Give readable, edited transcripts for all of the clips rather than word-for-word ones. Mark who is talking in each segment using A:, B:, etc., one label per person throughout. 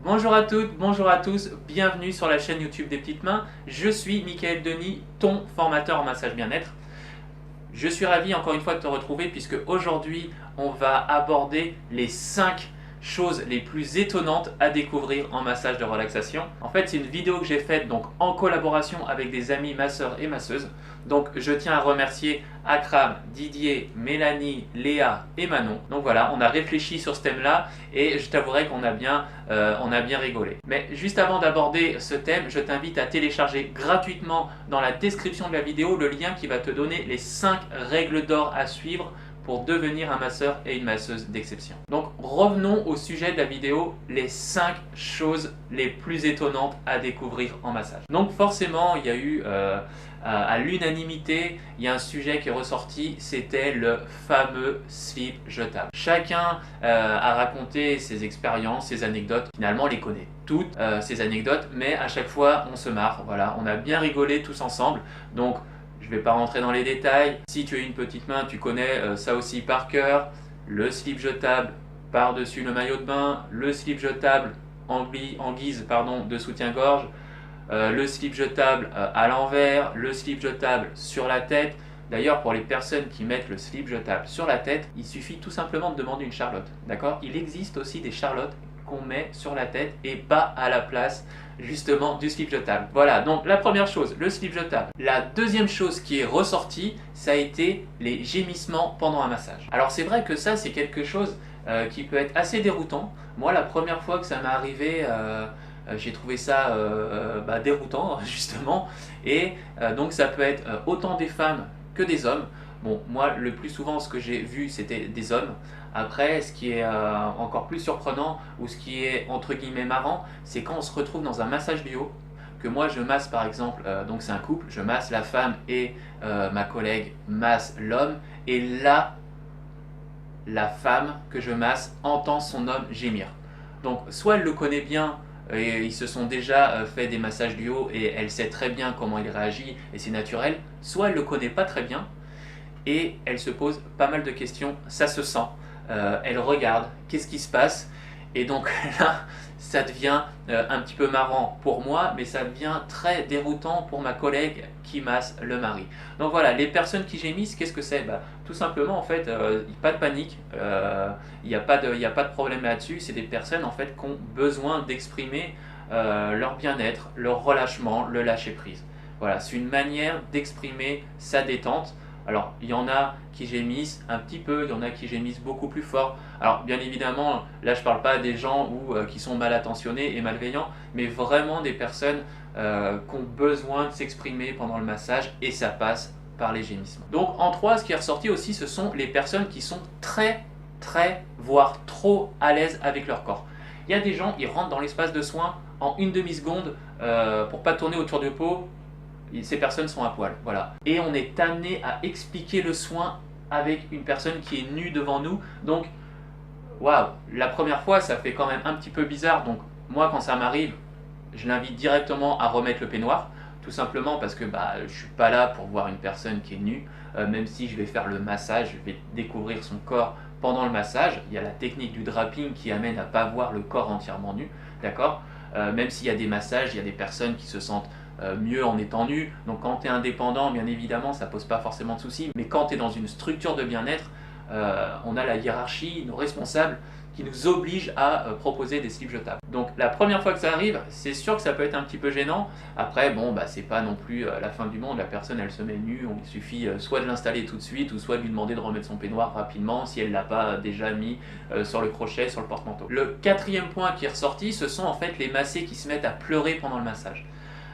A: Bonjour à toutes, bonjour à tous, bienvenue sur la chaîne YouTube des petites mains. Je suis Michael Denis, ton formateur en massage bien-être. Je suis ravi encore une fois de te retrouver puisque aujourd'hui on va aborder les 5 choses les plus étonnantes à découvrir en massage de relaxation. En fait, c'est une vidéo que j'ai faite donc en collaboration avec des amis masseurs et masseuses. Donc je tiens à remercier Akram, Didier, Mélanie, Léa et Manon. Donc voilà, on a réfléchi sur ce thème-là et je t'avouerai qu'on a bien rigolé. Mais juste avant d'aborder ce thème, je t'invite à télécharger gratuitement dans la description de la vidéo le lien qui va te donner les 5 règles d'or à suivre pour devenir un masseur et une masseuse d'exception. Donc revenons au sujet de la vidéo, les 5 choses les plus étonnantes à découvrir en massage. Donc forcément, il y a eu à l'unanimité, il y a un sujet qui est ressorti, c'était le fameux slip jetable. Chacun a raconté ses expériences, ses anecdotes, finalement on les connaît toutes, ces anecdotes, mais à chaque fois on se marre, voilà, on a bien rigolé tous ensemble. Donc je ne vais pas rentrer dans les détails. Si tu as une petite main, tu connais ça aussi par cœur. Le slip jetable par-dessus le maillot de bain, le slip jetable en guise de soutien-gorge, le slip jetable à l'envers, le slip jetable sur la tête. D'ailleurs, pour les personnes qui mettent le slip jetable sur la tête, il suffit tout simplement de demander une charlotte. D'accord ? Il existe aussi des charlottes qu'on met sur la tête et pas à la place justement du slip jetable. Voilà, donc la première chose, le slip jetable. La deuxième chose qui est ressortie, ça a été les gémissements pendant un massage. Alors c'est vrai que ça, c'est quelque chose qui peut être assez déroutant. Moi, la première fois que ça m'est arrivé, j'ai trouvé ça déroutant justement. Et donc ça peut être autant des femmes que des hommes. Bon, moi, le plus souvent, ce que j'ai vu, c'était des hommes. Après, ce qui est encore plus surprenant, ou ce qui est entre guillemets marrant, c'est quand on se retrouve dans un massage duo, que moi je masse par exemple, donc c'est un couple, je masse la femme et ma collègue masse l'homme, et là, la femme que je masse entend son homme gémir. Donc, soit elle le connaît bien, et ils se sont déjà fait des massages duo, et elle sait très bien comment il réagit, et c'est naturel, soit elle le connaît pas très bien, et elle se pose pas mal de questions, ça se sent. Elle regarde, qu'est-ce qui se passe? Et donc là, ça devient un petit peu marrant pour moi, mais ça devient très déroutant pour ma collègue qui masse le mari. Donc voilà, les personnes qui gémissent, qu'est-ce que c'est? Tout simplement, en fait, pas de panique, il n'y a pas de problème là-dessus. C'est des personnes en fait, qui ont besoin d'exprimer leur bien-être, leur relâchement, le lâcher-prise. Voilà, c'est une manière d'exprimer sa détente. Alors, il y en a qui gémissent un petit peu, il y en a qui gémissent beaucoup plus fort. Alors, bien évidemment, là, je ne parle pas des gens qui sont mal intentionnés et malveillants, mais vraiment des personnes qui ont besoin de s'exprimer pendant le massage, et ça passe par les gémissements. Donc, en 3, ce qui est ressorti aussi, ce sont les personnes qui sont très, voire trop à l'aise avec leur corps. Il y a des gens, ils rentrent dans l'espace de soins en une demi-seconde pour ne pas tourner autour du pot. Ces personnes sont à poil, voilà. Et on est amené à expliquer le soin avec une personne qui est nue devant nous. Donc, waouh, la première fois, ça fait quand même un petit peu bizarre. Donc, moi, quand ça m'arrive, je l'invite directement à remettre le peignoir. Tout simplement parce que je ne suis pas là pour voir une personne qui est nue. Même si je vais faire le massage, je vais découvrir son corps pendant le massage. Il y a la technique du draping qui amène à ne pas voir le corps entièrement nu, d'accord ? Même s'il y a des massages, il y a des personnes qui se sentent mieux en étant nu. Donc quand tu es indépendant, bien évidemment, ça pose pas forcément de soucis. Mais quand tu es dans une structure de bien-être, on a la hiérarchie, nos responsables qui nous obligent à proposer des slips jetables. Donc la première fois que ça arrive, c'est sûr que ça peut être un petit peu gênant. Après, bon, c'est pas non plus la fin du monde. La personne, elle se met nue. Il suffit soit de l'installer tout de suite, ou soit de lui demander de remettre son peignoir rapidement si elle l'a pas déjà mis sur le crochet, sur le porte-manteau. Le 4e point qui est ressorti, ce sont en fait les massés qui se mettent à pleurer pendant le massage.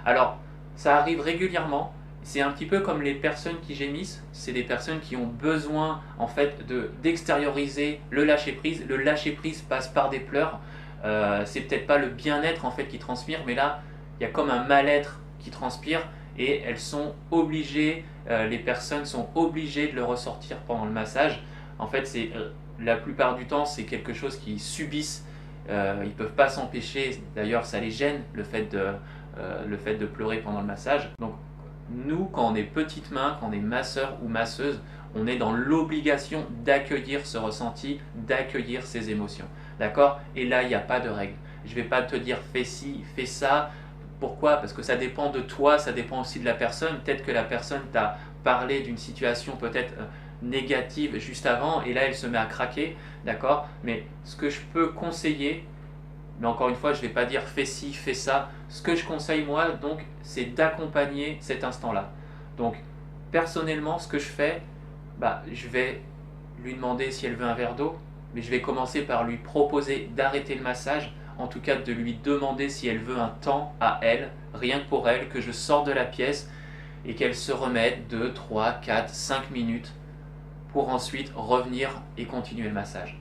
A: Alors, ça arrive régulièrement. C'est un petit peu comme les personnes qui gémissent. C'est des personnes qui ont besoin en fait d'extérioriser le lâcher-prise. Le lâcher-prise passe par des pleurs. C'est peut-être pas le bien-être en fait qui transpire, mais là, il y a comme un mal-être qui transpire, et elles sont obligées, les personnes sont obligées de le ressortir pendant le massage. En fait, la plupart du temps, c'est quelque chose qu'ils subissent. Ils ne peuvent pas s'empêcher. D'ailleurs, ça les gêne, le fait de pleurer pendant le massage. Donc nous, quand on est petite main, quand on est masseur ou masseuse, on est dans l'obligation d'accueillir ce ressenti, d'accueillir ces émotions. D'accord? Et là, il n'y a pas de règle. je vais pas te dire fais ci, fais ça. Pourquoi? Parce que ça dépend de toi, ça dépend aussi de la personne. Peut-être que la personne t'a parlé d'une situation peut-être négative juste avant et là elle se met à craquer, d'accord? Mais ce que je peux conseiller, mais encore une fois je ne vais pas dire fais ci, fais ça, ce que je conseille moi donc c'est d'accompagner cet instant-là. Donc personnellement ce que je fais, je vais lui demander si elle veut un verre d'eau, mais je vais commencer par lui proposer d'arrêter le massage, en tout cas de lui demander si elle veut un temps à elle, rien que pour elle, que je sorte de la pièce et qu'elle se remette 2, 3, 4, 5 minutes pour ensuite revenir et continuer le massage.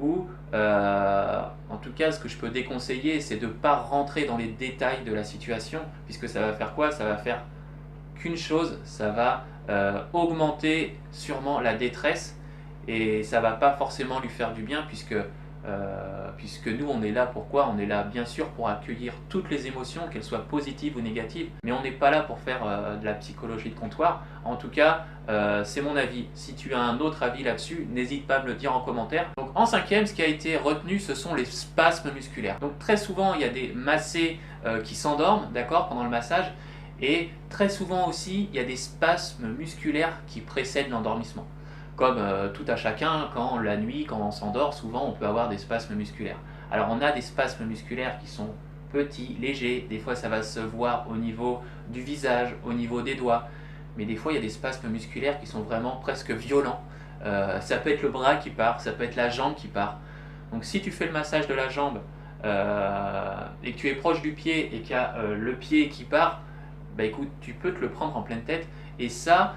A: Ou en tout cas ce que je peux déconseiller c'est de ne pas rentrer dans les détails de la situation, puisque ça va faire quoi? Ça va faire qu'une chose, ça va augmenter sûrement la détresse et ça va pas forcément lui faire du bien puisque nous on est là pourquoi? On est là bien sûr pour accueillir toutes les émotions, qu'elles soient positives ou négatives, mais on n'est pas là pour faire de la psychologie de comptoir. En tout cas, c'est mon avis. Si tu as un autre avis là-dessus, n'hésite pas à me le dire en commentaire. Donc en cinquième, ce qui a été retenu, ce sont les spasmes musculaires. Donc très souvent, il y a des massés qui s'endorment, d'accord, pendant le massage, et très souvent aussi, il y a des spasmes musculaires qui précèdent l'endormissement. Comme tout à chacun, quand la nuit, quand on s'endort, souvent on peut avoir des spasmes musculaires. Alors on a des spasmes musculaires qui sont petits, légers, des fois ça va se voir au niveau du visage, au niveau des doigts, mais des fois il y a des spasmes musculaires qui sont vraiment presque violents. Ça peut être le bras qui part, ça peut être la jambe qui part. Donc si tu fais le massage de la jambe et que tu es proche du pied et qu'il y a le pied qui part, écoute, tu peux te le prendre en pleine tête et ça...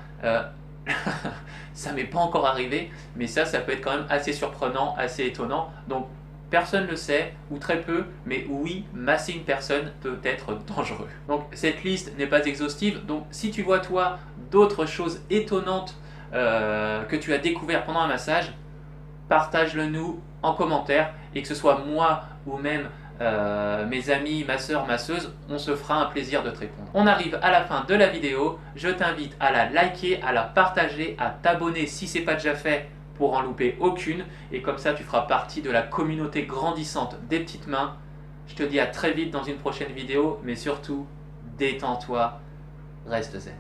A: ça m'est pas encore arrivé, mais ça peut être quand même assez surprenant, assez étonnant. Donc personne ne le sait, ou très peu, mais oui, masser une personne peut être dangereux. Donc cette liste n'est pas exhaustive, donc si tu vois toi d'autres choses étonnantes que tu as découvert pendant un massage, partage-le nous en commentaire, et que ce soit moi ou même mes amis, ma soeur, masseuse, on se fera un plaisir de te répondre. On arrive à la fin de la vidéo, je t'invite à la liker, à la partager, à t'abonner si ce n'est pas déjà fait pour en louper aucune, et comme ça tu feras partie de la communauté grandissante des petites mains. Je te dis à très vite dans une prochaine vidéo, mais surtout, détends-toi, reste zen.